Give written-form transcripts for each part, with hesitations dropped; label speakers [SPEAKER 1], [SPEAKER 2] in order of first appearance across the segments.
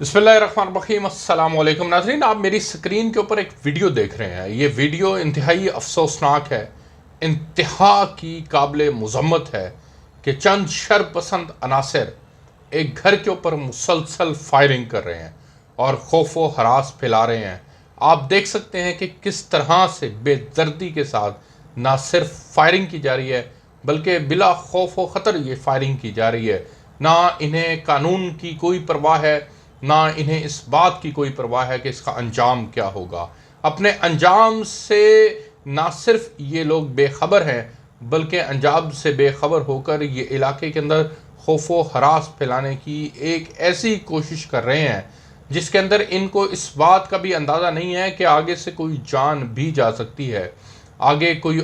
[SPEAKER 1] बिस्मिल्लाहिर्रहमानिर्रहीम। अस्सलाम वालेकुम नाज़रीन, आप मेरी स्क्रीन के ऊपर एक वीडियो देख रहे हैं। ये वीडियो इंतहाई अफसोसनाक है, इंतहा की काबिल मज़म्मत है कि चंद शरपसंद अनासर एक घर के ऊपर मुसलसल फायरिंग कर रहे हैं और खौफ व हरास फैला रहे हैं। आप देख सकते हैं कि किस तरह से बेदर्दी के साथ ना सिर्फ फायरिंग की जा रही है बल्कि बिला खौफ व ख़तर ये फायरिंग की जा रही है। ना इन्हें कानून की कोई परवाह है, ना इन्हें इस बात की कोई परवाह है कि इसका अंजाम क्या होगा। अपने अंजाम से ना सिर्फ ये लोग बेखबर हैं बल्कि अंजाम से बेखबर होकर ये इलाके के अंदर खौफ व हरास फैलाने की एक ऐसी कोशिश कर रहे हैं जिसके अंदर इनको इस बात का भी अंदाज़ा नहीं है कि आगे से कोई जान भी जा सकती है, आगे कोई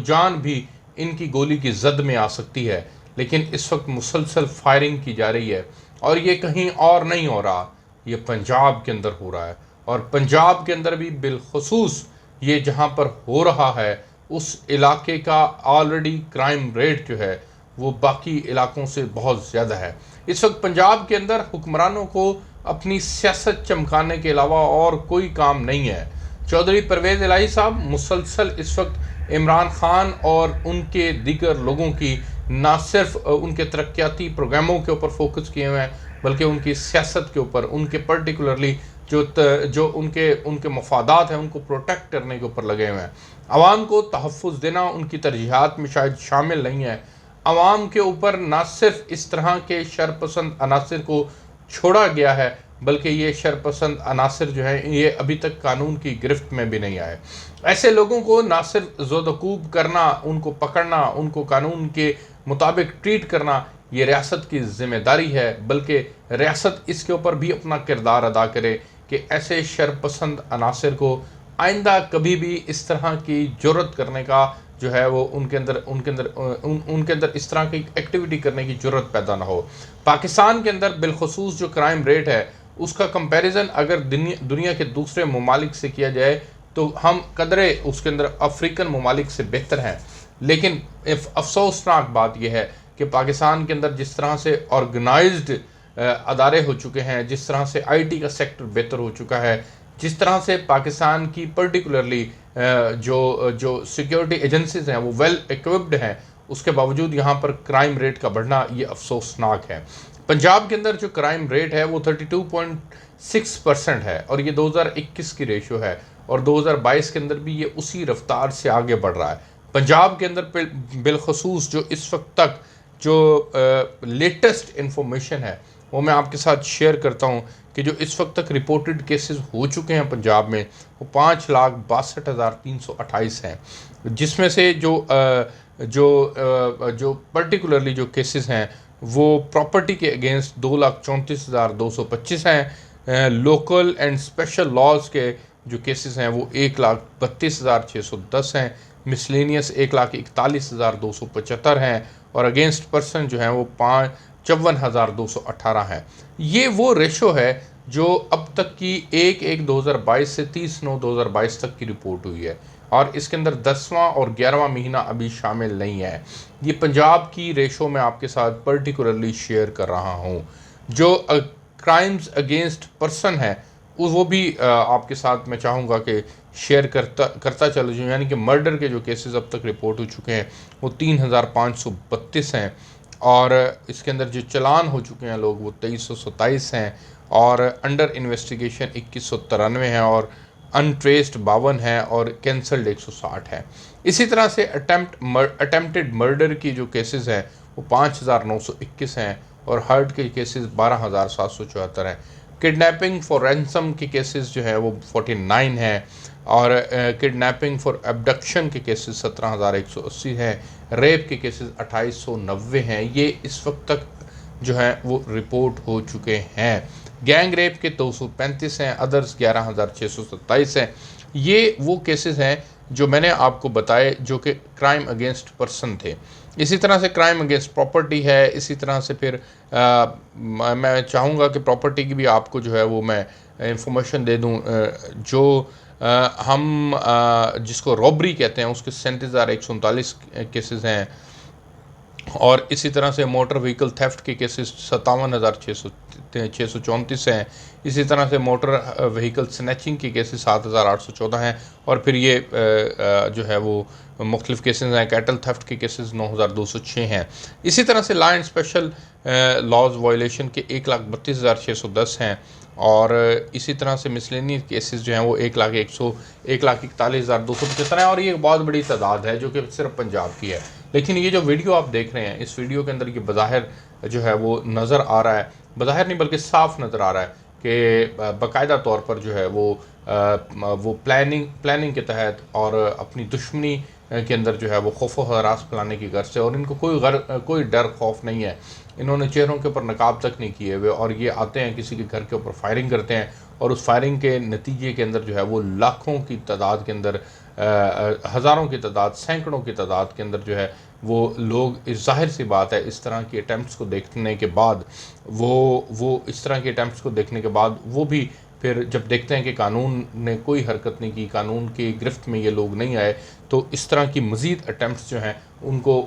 [SPEAKER 1] जान भी इनकी गोली की जद में आ सकती है। लेकिन इस वक्त मुसलसल फायरिंग की जा रही है और ये कहीं और नहीं हो रहा, ये पंजाब के अंदर हो रहा है। और पंजाब के अंदर भी बिलखुसूस ये जहाँ पर हो रहा है उस इलाके का ऑलरेडी क्राइम रेट जो है वो बाकी इलाकों से बहुत ज़्यादा है। इस वक्त पंजाब के अंदर हुक्मरानों को अपनी सियासत चमकाने के अलावा और कोई काम नहीं है। चौधरी परवेज़ इलाही साहब मुसलसल इस वक्त इमरान खान और उनके दीगर लोगों की ना सिर्फ उनके तरक्याती प्रोग्रामों के ऊपर फोकस किए हुए हैं बल्कि उनकी सियासत के ऊपर, उनके पर्टिकुलरली जो उनके मफादात हैं उनको प्रोटेक्ट करने के ऊपर लगे हुए हैं। आवाम को तहफ़्फ़ुज़ देना उनकी तरजीहात में शायद शामिल नहीं है। आवाम के ऊपर ना सिर्फ इस तरह के शरपसंद अनासर को छोड़ा गया है बल्कि ये शरपसंद अनासर जो है ये अभी तक कानून की गिरफ्त में भी नहीं आए। ऐसे लोगों को ना सिर्फ ज़ोदकूब करना, उनको पकड़ना, उनको कानून के मुताबिक ट्रीट करना ये रियासत की ज़िम्मेदारी है बल्कि रियासत इसके ऊपर भी अपना किरदार अदा करे कि ऐसे शरपसंद अनासर को आइंदा कभी भी इस तरह की जुर्रत करने का जो है वो उनके अंदर इस तरह की एक्टिविटी करने की ज़रूरत पैदा ना हो। पाकिस्तान के अंदर बिलखुसूस जो क्राइम रेट है उसका कंपैरिजन अगर दुनिया के दूसरे ममालिक से किया जाए तो हम कदरे उसके अंदर अफ्रीकन ममालिक से बेहतर हैं। लेकिन अफसोसनाक बात यह है कि पाकिस्तान के अंदर जिस तरह से ऑर्गेनाइज्ड अदारे हो चुके हैं, जिस तरह से आईटी का सेक्टर बेहतर हो चुका है, जिस तरह से पाकिस्तान की पर्टिकुलरली जो सिक्योरिटी एजेंसीज हैं वो वेल इक्विप्ड हैं, उसके बावजूद यहाँ पर क्राइम रेट का बढ़ना ये अफसोसनाक है। पंजाब के अंदर जो क्राइम रेट है वो 32.6% है और ये 2021 की रेशो है और 2022 के अंदर भी ये उसी रफ्तार से आगे बढ़ रहा है। पंजाब के अंदर बिलखसूस जो इस वक्त तक जो लेटेस्ट इंफॉर्मेशन है वो मैं आपके साथ शेयर करता हूँ कि जो इस वक्त तक रिपोर्टेड केसेस हो चुके हैं पंजाब में वो 5,62,328 हैं, जिसमें से जो पर्टिकुलरली जो केसेस हैं वो प्रॉपर्टी के अगेंस्ट 2,34,225 हैं। लोकल एंड स्पेशल लॉज के जो केसेस हैं वो 1,32,610 हैं। मिसलेनियस 1,41,275 हैं और अगेंस्ट पर्सन जो हैं वो 54,218 हैं। ये वो रेशो है जो अब तक की 1/1/2022 से 30/9/2022 तक की रिपोर्ट हुई है और इसके अंदर 10वां और 11वां महीना अभी शामिल नहीं है। ये पंजाब की रेशो मैं आपके साथ पर्टिकुलरली शेयर कर रहा हूँ। जो क्राइम्स अगेंस्ट पर्सन है वो भी आपके साथ मैं चाहूँगा कि शेयर करता चलो जाऊँ। यानी कि मर्डर के जो केसेस अब तक रिपोर्ट हो चुके हैं वो 3,532 हैं और इसके अंदर जो चलान हो चुके हैं लोग वो 2,327 हैं और अंडर इन्वेस्टिगेशन 2,193 हैं और अनट्रेस्ड 52 हैं और कैंसल्ड 160 है। इसी तरह से अटेम्प्टेड मर्डर की जो केसेस हैं वो 5,921 हैं और हर्ट के केसेस 12,774 हैं। किडनैपिंग फॉर रैंसम के केसेस जो है वो 49 हैं और किडनैपिंग फॉर एब्डक्शन के केसेस 17,180 हैं। रेप के केसेस 2,890 हैं। ये इस वक्त तक जो है वो रिपोर्ट हो चुके हैं। गैंग रेप के 235 हैं, अदर्स 11,627 हैं। ये वो केसेस हैं जो मैंने आपको बताए जो कि क्राइम अगेंस्ट पर्सन थे। इसी तरह से क्राइम अगेंस्ट प्रॉपर्टी है। इसी तरह से फिर मैं चाहूँगा कि प्रॉपर्टी की भी आपको जो है वो मैं इंफॉर्मेशन दे दूँ। हम जिसको रॉबरी कहते हैं उसके 37,139 केसेस हैं और इसी तरह से मोटर व्हीकल थेफ्ट के केसेस 57,600 634 हैं। इसी तरह से मोटर व्हीकल स्नैचिंग के केसेस 7,814 हैं। और फिर ये जो है वो मुख्तलिफ केसेस हैं। कैटल थेफ्ट के केसेस 9,206 हैं। इसी तरह से law and special laws violation के 1,32,610 हैं। और इसी तरह से मिसलेनियस केसेस जो हैं वो 1,41,275 हैं। और ये एक बहुत बड़ी तादाद है जो कि सिर्फ पंजाब की है। लेकिन ये जो वीडियो आप देख रहे हैं, इस वीडियो के अंदर ये बज़ाहिर जो है वो नज़र आ रहा है, बज़ाहिर नहीं बल्कि साफ नज़र आ रहा है कि बाकायदा तौर पर जो है वो प्लानिंग के तहत और अपनी दुश्मनी के अंदर जो है वो खौफ व हरास फैलाने की गर्ज से, और इनको कोई डर खौफ नहीं है। इन्होंने चेहरों के ऊपर नकाब तक नहीं किए हुए और ये आते हैं किसी के घर के ऊपर फायरिंग करते हैं, और उस फायरिंग के नतीजे के अंदर जो है वो लाखों की तादाद के अंदर, हज़ारों की तादाद, सैकड़ों की तादाद के अंदर जो है वो लोग, इस ज़ाहिर सी बात है, इस तरह की अटैम्प्ट्स को देखने के बाद वो इस तरह के अटैम्प्ट्स को देखने के बाद वो भी फिर जब देखते हैं कि कानून ने कोई हरकत नहीं की, कानून की गिरफ्त में ये लोग नहीं आए, तो इस तरह की मज़ीद अटैम्प्ट्स जो हैं उनको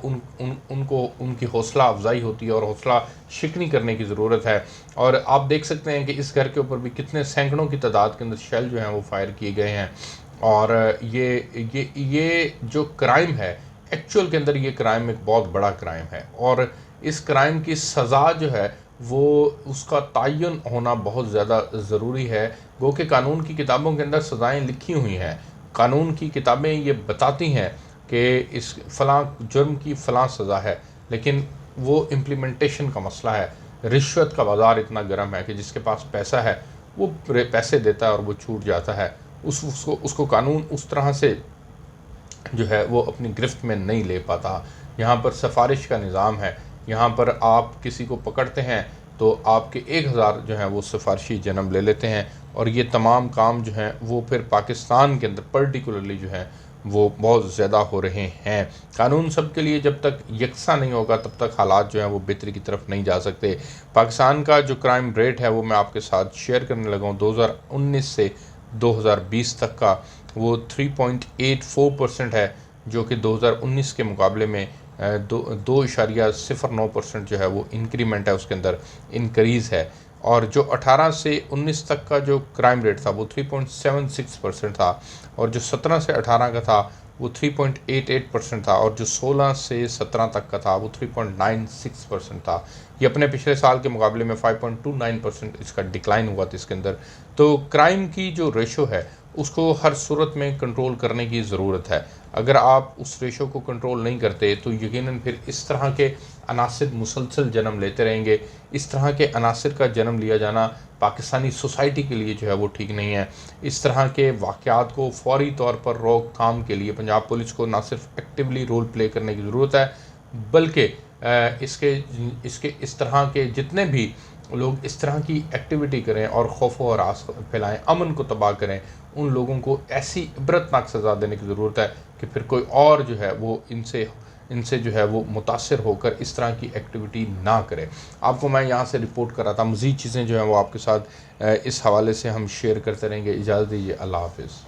[SPEAKER 1] उनकी हौसला अफजाई होती है और हौसला शिकनी करने की ज़रूरत है। और आप देख सकते हैं कि इस घर के ऊपर भी कितने सैकड़ों की तादाद के अंदर शेल जो हैं वो फायर किए गए हैं। और ये जो क्राइम है, एक्चुअल के अंदर ये क्राइम एक बहुत बड़ा क्राइम है, और इस क्राइम की सज़ा जो है वो उसका तयन होना बहुत ज़्यादा ज़रूरी है। गो कि कानून की किताबों के अंदर सज़ाएँ लिखी हुई हैं, कानून की किताबें ये बताती हैं कि इस फ़लाँ जुर्म की फ़लाँ सज़ा है, लेकिन वो इम्प्लीमेंटेशन का मसला है। रिश्वत का बाज़ार इतना गर्म है कि जिसके पास पैसा है वो पैसे देता है और वो छूट जाता है। उसको कानून उस तरह से जो है वो अपनी गिरफ्त में नहीं ले पाता। यहाँ पर सिफारिश का निज़ाम है। यहाँ पर आप किसी को पकड़ते हैं तो आपके 1000 जो हैं वो सिफारशी जन्म ले लेते हैं, और ये तमाम काम जो हैं वो फिर पाकिस्तान के अंदर पर्टिकुलरली जो हैं वो बहुत ज़्यादा हो रहे हैं। कानून सब के लिए जब तक यकसा नहीं होगा तब तक हालात जो हैं वो बेहतरी की तरफ नहीं जा सकते। पाकिस्तान का जो क्राइम रेट है वो मैं आपके साथ शेयर करने लगा हूँ। 2019 से 2020 तक का वो 3.84% है, जो कि 2019 के मुकाबले में 2.09% जो है वो इंक्रीमेंट है, उसके अंदर इंक्रीज़ है। और जो 18 से 19 तक का जो क्राइम रेट था वो 3.76% था, और जो 17 से 18 का था वो 3.88% था, और जो 16 से 17 तक का था वो 3.96% था। ये अपने पिछले साल के मुकाबले में 5.29% इसका डिक्लाइन हुआ था इसके अंदर। तो क्राइम की जो रेशो है उसको हर सूरत में कंट्रोल करने की ज़रूरत है। अगर आप उस रेशो को कंट्रोल नहीं करते तो यकीनन फिर इस तरह के अनासिर मुसलसल जन्म लेते रहेंगे। इस तरह के अनासिर का जन्म लिया जाना पाकिस्तानी सोसाइटी के लिए जो है वो ठीक नहीं है। इस तरह के वाक़यात को फ़ौरी तौर पर रोकथाम के लिए पंजाब पुलिस को ना सिर्फ एक्टिवली रोल प्ले करने की ज़रूरत है, बल्कि इसके इस तरह के जितने भी लोग इस तरह की एक्टिविटी करें और खौफ व हरास फैलाएं, अमन को तबाह करें, उन लोगों को ऐसी इबरतनाक सज़ा देने की ज़रूरत है कि फिर कोई और जो है वो इनसे जो है वो मुतासिर होकर इस तरह की एक्टिविटी ना करे। आपको मैं यहाँ से रिपोर्ट कर रहा था। मज़ीद चीज़ें जो हैं वो आपके साथ इस हवाले से हम शेयर करते रहेंगे। इजाज़त दीजिए। अल्लाह हाफ़िज़।